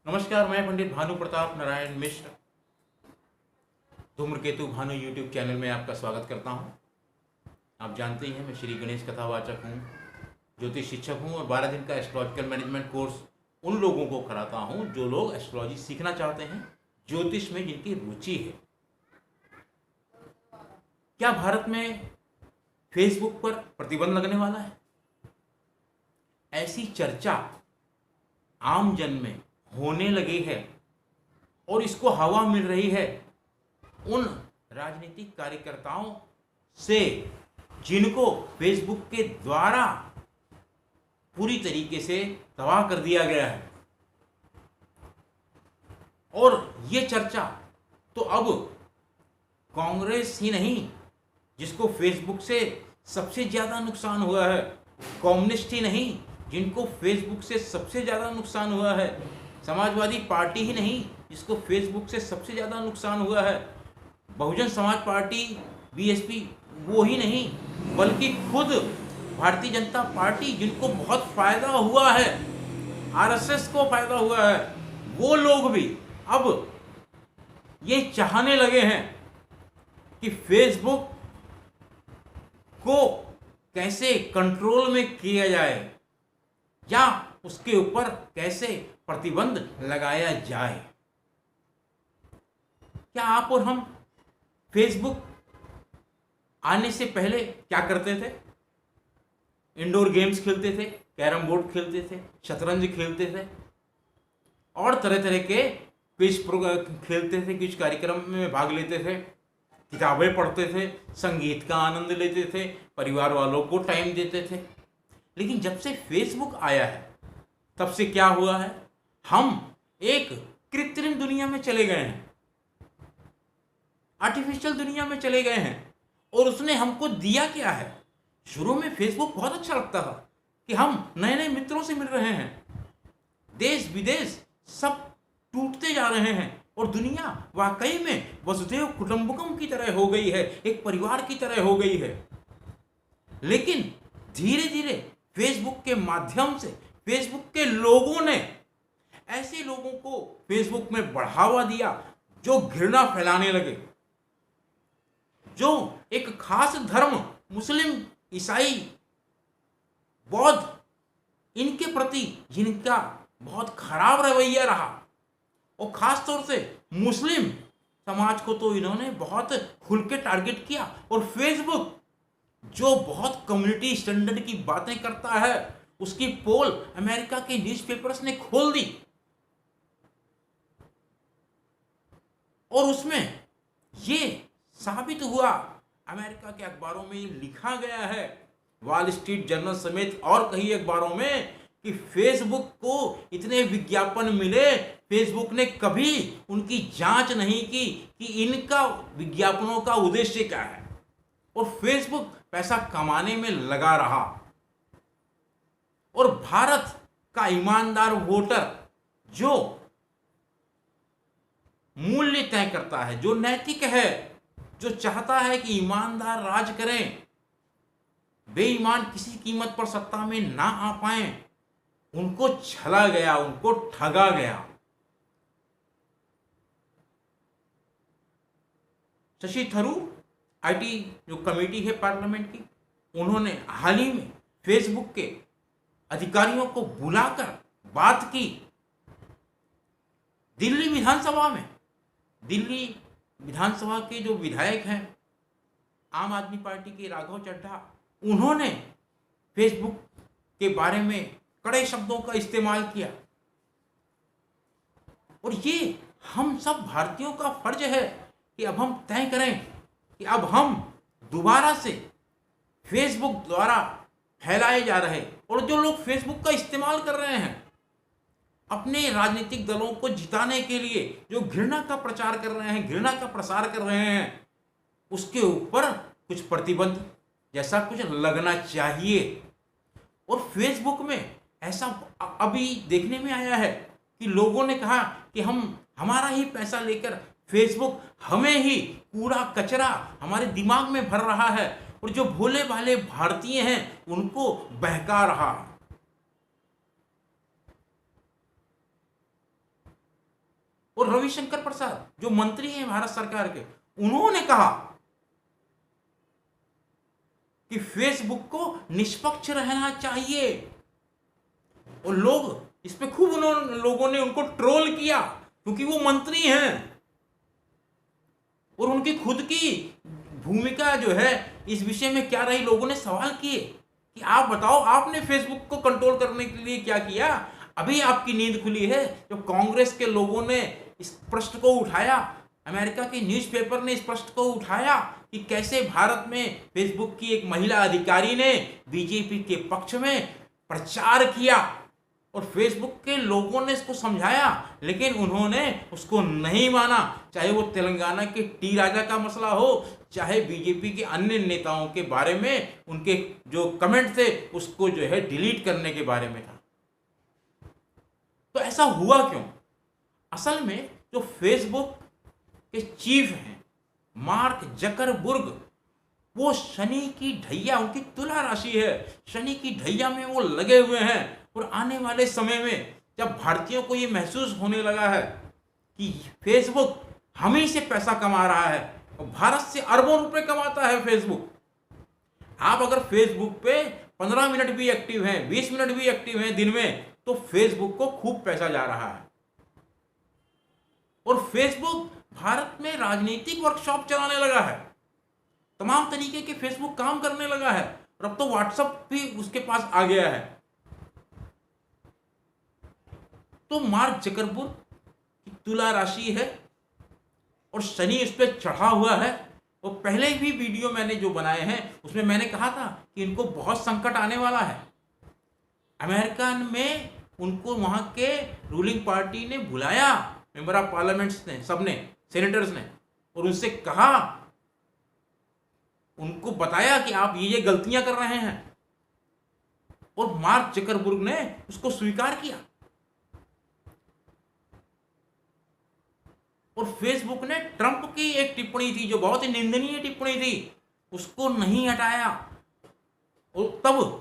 नमस्कार, मैं पंडित Bhanu Pratap Narayan Mishra Dhumraketu Bhanu YouTube channel में आपका स्वागत करता हूं। आप जानते ही हैं मैं श्री गणेश कथावाचक हूं, ज्योतिष शिक्षक हूं और 12 दिन का एस्ट्रोलॉजिकल मैनेजमेंट कोर्स उन लोगों को कराता हूं जो लोग एस्ट्रोलॉजी सीखना चाहते हैं, ज्योतिष में जिनकी रुचि है। क्या भारत में फेसबुक पर प्रतिबंध लगने वाला है? ऐसी चर्चा आम जन में होने लगी है और इसको हवा मिल रही है उन राजनीतिक कार्यकर्ताओं से जिनको फेसबुक के द्वारा पूरी तरीके से तबाह कर दिया गया है। और ये चर्चा तो अब कांग्रेस ही नहीं, जिसको फेसबुक से सबसे ज्यादा नुकसान हुआ है, कम्युनिस्ट ही नहीं जिनको फेसबुक से सबसे ज्यादा नुकसान हुआ है, समाजवादी पार्टी ही नहीं जिसको फेसबुक से सबसे ज़्यादा नुकसान हुआ है, बहुजन समाज पार्टी बीएसपी वो ही नहीं बल्कि खुद भारतीय जनता पार्टी जिनको बहुत फायदा हुआ है, आरएसएस को फायदा हुआ है, वो लोग भी अब ये चाहने लगे हैं कि फेसबुक को कैसे कंट्रोल में किया जाए या उसके ऊपर कैसे प्रतिबंध लगाया जाए। क्या आप और हम फेसबुक आने से पहले क्या करते थे? इंडोर गेम्स खेलते थे, कैरम बोर्ड खेलते थे, शतरंज खेलते थे और तरह तरह के क्विज खेलते थे, कुछ कार्यक्रम में भाग लेते थे, किताबें पढ़ते थे, संगीत का आनंद लेते थे, परिवार वालों को टाइम देते थे। लेकिन जब से फेसबुक आया है तब से क्या हुआ है? हम एक कृत्रिम दुनिया में चले गए हैं, आर्टिफिशियल दुनिया में चले गए हैं। और उसने हमको दिया क्या है? शुरू में फेसबुक बहुत अच्छा लगता था कि हम नए नए मित्रों से मिल रहे हैं, देश विदेश सब टूटते जा रहे हैं और दुनिया वाकई में वसुधैव कुटुंबकम की तरह हो गई है, एक परिवार की तरह हो गई है। लेकिन धीरे धीरे फेसबुक के माध्यम से फेसबुक के लोगों ने ऐसे लोगों को फेसबुक में बढ़ावा दिया जो घृणा फैलाने लगे, जो एक खास धर्म मुस्लिम, ईसाई, बौद्ध, इनके प्रति जिनका बहुत खराब रवैया रहा और खास तौर से मुस्लिम समाज को तो इन्होंने बहुत खुल के टारगेट किया। और फेसबुक जो बहुत कम्युनिटी स्टैंडर्ड की बातें करता है, उसकी पोल अमेरिका के न्यूज़पेपर्स ने खोल दी और उसमें ये साबित हुआ, अमेरिका के अखबारों में लिखा गया है, वॉल स्ट्रीट जर्नल समेत और कई अखबारों में, कि फेसबुक को इतने विज्ञापन मिले, फेसबुक ने कभी उनकी जांच नहीं की कि इनका विज्ञापनों का उद्देश्य क्या है, और फेसबुक पैसा कमाने में लगा रहा। और भारत का ईमानदार वोटर जो मूल्य तय करता है, जो नैतिक है, जो चाहता है कि ईमानदार राज करें, बेईमान किसी कीमत पर सत्ता में ना आ पाए, उनको छला गया, उनको ठगा गया। शशि थरूर आईटी जो कमेटी है पार्लियामेंट की, उन्होंने हाल ही में फेसबुक के अधिकारियों को बुलाकर बात की। दिल्ली विधानसभा में, दिल्ली विधानसभा के जो विधायक हैं आम आदमी पार्टी के राघव चड्ढा, उन्होंने फेसबुक के बारे में कड़े शब्दों का इस्तेमाल किया। और ये हम सब भारतीयों का फर्ज है कि अब हम तय करें कि अब हम दोबारा से फेसबुक द्वारा फैलाए जा रहे और जो लोग फेसबुक का इस्तेमाल कर रहे हैं अपने राजनीतिक दलों को जिताने के लिए, जो घृणा का प्रचार कर रहे हैं, घृणा का प्रसार कर रहे हैं, उसके ऊपर कुछ प्रतिबंध जैसा कुछ लगना चाहिए। और फेसबुक में ऐसा अभी देखने में आया है कि लोगों ने कहा कि हमारा ही पैसा लेकर फेसबुक हमें ही कूड़ा कचरा हमारे दिमाग में भर रहा है और जो भोले भाले भारतीय हैं उनको बहका रहा है। और रविशंकर प्रसाद जो मंत्री हैं भारत सरकार के, उन्होंने कहा कि फेसबुक को निष्पक्ष रहना चाहिए। और लोग इस पे खूब लोगों ने उनको ट्रोल किया क्योंकि वो मंत्री हैं और उनकी खुद की भूमिका जो है इस विषय में क्या रही। लोगों ने सवाल किए कि आप बताओ, आपने फेसबुक को कंट्रोल करने के लिए क्या किया? अभी आपकी नींद खुली है जब कांग्रेस के लोगों ने इस प्रश्न को उठाया, अमेरिका के न्यूज़पेपर ने इस प्रश्न को उठाया कि कैसे भारत में फेसबुक की एक महिला अधिकारी ने बीजेपी के पक्ष में प्रचार किया। और फेसबुक के लोगों ने इसको समझाया, लेकिन उन्होंने उसको नहीं माना। चाहे वो तेलंगाना के टी राजा का मसला हो, चाहे बीजेपी के अन्य नेताओं के बारे में उनके जो कमेंट थे उसको जो है डिलीट करने के बारे में था। तो ऐसा हुआ क्यों? असल में जो फेसबुक के चीफ हैं मार्क जकरबर्ग, वो शनि की ढैया, उनकी तुला राशि है, शनि की ढैया में वो लगे हुए हैं। और आने वाले समय में जब भारतीयों को ये महसूस होने लगा है कि फेसबुक हम ही से पैसा कमा रहा है, और भारत से अरबों रुपए कमाता है फेसबुक। आप अगर फेसबुक पे 15 मिनट भी एक्टिव हैं, 20 मिनट भी एक्टिव हैं दिन में, तो फेसबुक को खूब पैसा जा रहा है। और फेसबुक भारत में राजनीतिक वर्कशॉप चलाने लगा है, तमाम तरीके के फेसबुक काम करने लगा है। और अब तो व्हाट्सएप भी उसके पास आ गया है। तो मार्क जकरबर्ग की तुला राशि है और शनि इस पर चढ़ा हुआ है। और पहले भी वीडियो मैंने जो बनाए हैं उसमें मैंने कहा था कि इनको बहुत संकट आने वाला है। अमेरिका में उनको वहां के रूलिंग पार्टी ने बुलाया, मेंबर ऑफ पार्लियामेंट्स ने, सबने, सेनेटर्स ने, और उनसे कहा, उनको बताया कि आप ये गलतियां कर रहे हैं। और मार्क जकरबर्ग ने उसको स्वीकार किया। और फेसबुक ने ट्रंप की एक टिप्पणी थी जो बहुत ही निंदनीय टिप्पणी थी, उसको नहीं हटाया। और तब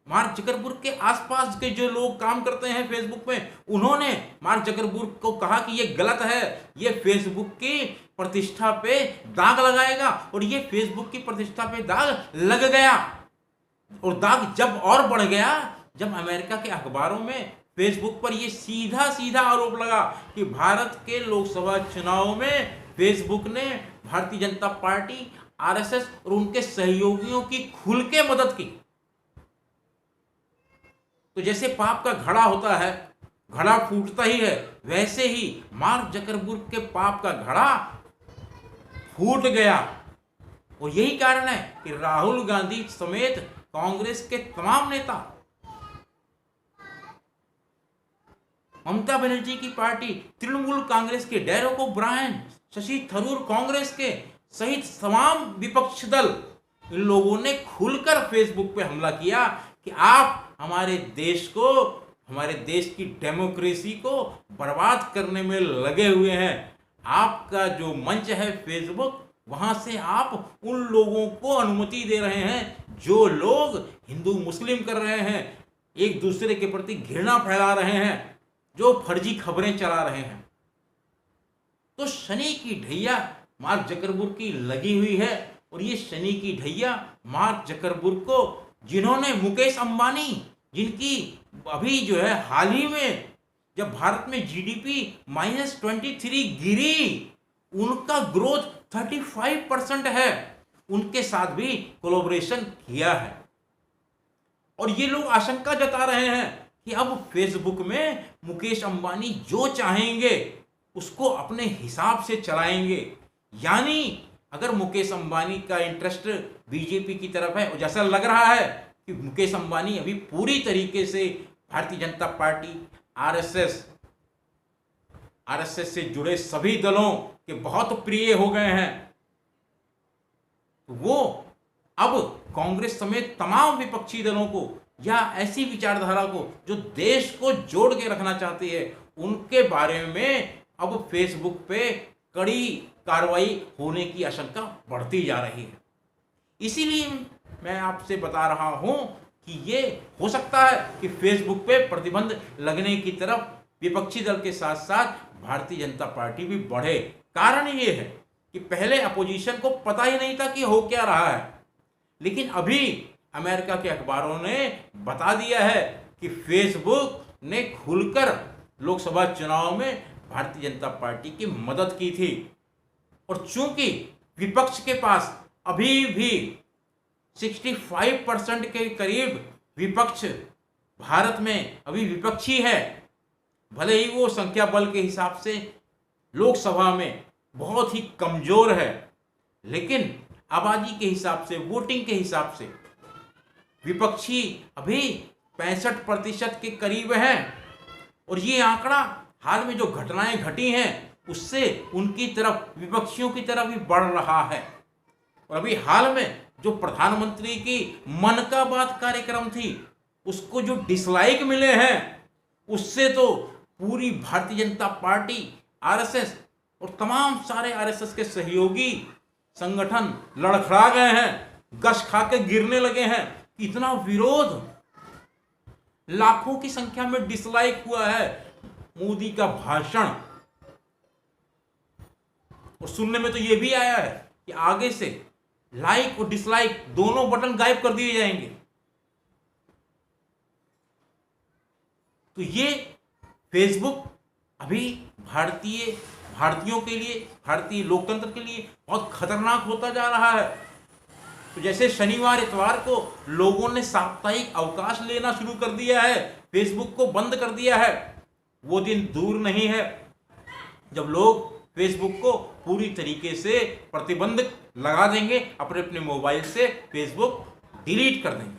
मार्क जकरबर्ग के आसपास के जो लोग काम करते हैं फेसबुक में, उन्होंने मार्क जकरबर्ग को कहा कि ये गलत है, ये फेसबुक की प्रतिष्ठा पे दाग लगाएगा। और ये फेसबुक की प्रतिष्ठा पे दाग लग गया। और दाग जब और बढ़ गया जब अमेरिका के अखबारों में फेसबुक पर यह सीधा सीधा आरोप लगा कि भारत के लोकसभा चुनाव में फेसबुक ने भारतीय जनता पार्टी, आरएसएस और उनके सहयोगियों की खुल के मदद की। तो जैसे पाप का घड़ा होता है, घड़ा फूटता ही है, वैसे ही मार्क जकरबर्ग के पाप का घड़ा फूट गया। और यही कारण है कि राहुल गांधी समेत कांग्रेस के तमाम नेता, ममता बनर्जी की पार्टी, तृणमूल कांग्रेस के डेरेक ओब्रायन, शशि थरूर कांग्रेस के सहित तमाम विपक्ष दल, इन लोगों ने खुलकर फेसबुक पे हमला किया कि आप हमारे देश को, हमारे देश की डेमोक्रेसी को बर्बाद करने में लगे हुए हैं। आपका जो मंच है फेसबुक, वहां से आप उन लोगों को अनुमति दे रहे हैं जो लोग हिंदू मुस्लिम कर रहे हैं, एक दूसरे के प्रति घृणा फैला रहे हैं, जो फर्जी खबरें चला रहे हैं। तो शनि की ढैया मार्क जकरबर्ग की लगी हुई है। और ये शनि की ढैया मार्क जकरबर्ग को, जिन्होंने मुकेश अंबानी, जिनकी अभी जो है हाल ही में जब भारत में जीडीपी -23 गिरी, उनका ग्रोथ 35% है, उनके साथ भी कोलैबोरेशन किया है। और ये लोग आशंका जता रहे हैं कि अब फेसबुक में मुकेश अंबानी जो चाहेंगे उसको अपने हिसाब से चलाएंगे। यानी अगर मुकेश अंबानी का इंटरेस्ट बीजेपी की तरफ है, और जैसा लग रहा है कि मुकेश अंबानी अभी पूरी तरीके से भारतीय जनता पार्टी, आरएसएस से जुड़े सभी दलों के बहुत प्रिय हो गए हैं, वो अब कांग्रेस समेत तमाम विपक्षी दलों को या ऐसी विचारधारा को जो देश को जोड़ के रखना चाहती है, उनके बारे में अब फेसबुक पे कड़ी कार्रवाई होने की आशंका बढ़ती जा रही है। इसीलिए मैं आपसे बता रहा हूं कि ये हो सकता है कि फेसबुक पे प्रतिबंध लगने की तरफ विपक्षी दल के साथ साथ भारतीय जनता पार्टी भी बढ़े। कारण ये है कि पहले अपोजिशन को पता ही नहीं था कि हो क्या रहा है, लेकिन अभी अमेरिका के अखबारों ने बता दिया है कि फेसबुक ने खुलकर लोकसभा चुनाव में भारतीय जनता पार्टी की मदद की थी। और चूंकि विपक्ष के पास अभी भी 65% के करीब विपक्ष भारत में अभी विपक्षी है, भले ही वो संख्या बल के हिसाब से लोकसभा में बहुत ही कमजोर है, लेकिन आबादी के हिसाब से, वोटिंग के हिसाब से विपक्षी अभी 65% के करीब है। और ये आंकड़ा हाल में जो घटनाएं घटी हैं उससे उनकी तरफ, विपक्षियों की तरफ ही बढ़ रहा है। और अभी हाल में जो प्रधानमंत्री की मन का बात कार्यक्रम थी, उसको जो डिसलाइक मिले हैं, उससे तो पूरी भारतीय जनता पार्टी, आरएसएस और तमाम सारे आरएसएस के सहयोगी संगठन लड़खड़ा गए हैं, गश खा के गिरने लगे हैं। इतना विरोध, लाखों की संख्या में डिसलाइक हुआ है मोदी का भाषण। और सुनने में तो यह भी आया है कि आगे से लाइक और डिसलाइक दोनों बटन गायब कर दिए जाएंगे। तो ये फेसबुक अभी भारतीयों के लिए, भारतीय लोकतंत्र के लिए बहुत खतरनाक होता जा रहा है। तो जैसे शनिवार इतवार को लोगों ने साप्ताहिक अवकाश लेना शुरू कर दिया है, फेसबुक को बंद कर दिया है, वो दिन दूर नहीं है जब लोग फेसबुक को पूरी तरीके से प्रतिबंध लगा देंगे, अपने अपने मोबाइल से फेसबुक डिलीट कर देंगे।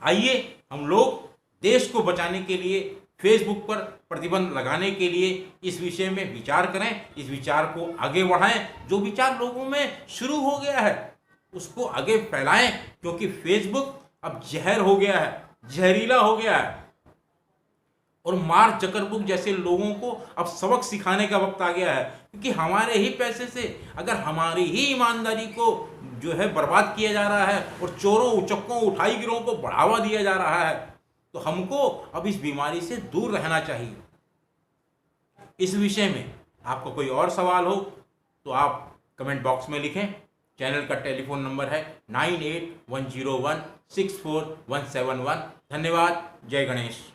आइए हम लोग देश को बचाने के लिए, फेसबुक पर प्रतिबंध लगाने के लिए इस विषय में विचार करें, इस विचार को आगे बढ़ाएं। जो विचार लोगों में शुरू हो गया है उसको आगे फैलाएं, क्योंकि फेसबुक अब जहर हो गया है, जहरीला हो गया है। और मार्क जकरबर्ग जैसे लोगों को अब सबक सिखाने का वक्त आ गया है, क्योंकि हमारे ही पैसे से अगर हमारी ही ईमानदारी को जो है बर्बाद किया जा रहा है और चोरों, उचक्कों, उठाई गिरों को बढ़ावा दिया जा रहा है, तो हमको अब इस बीमारी से दूर रहना चाहिए। इस विषय में आपको कोई और सवाल हो तो आप कमेंट बॉक्स में लिखें। चैनल का टेलीफोन नंबर है 9810164171। धन्यवाद। जय गणेश।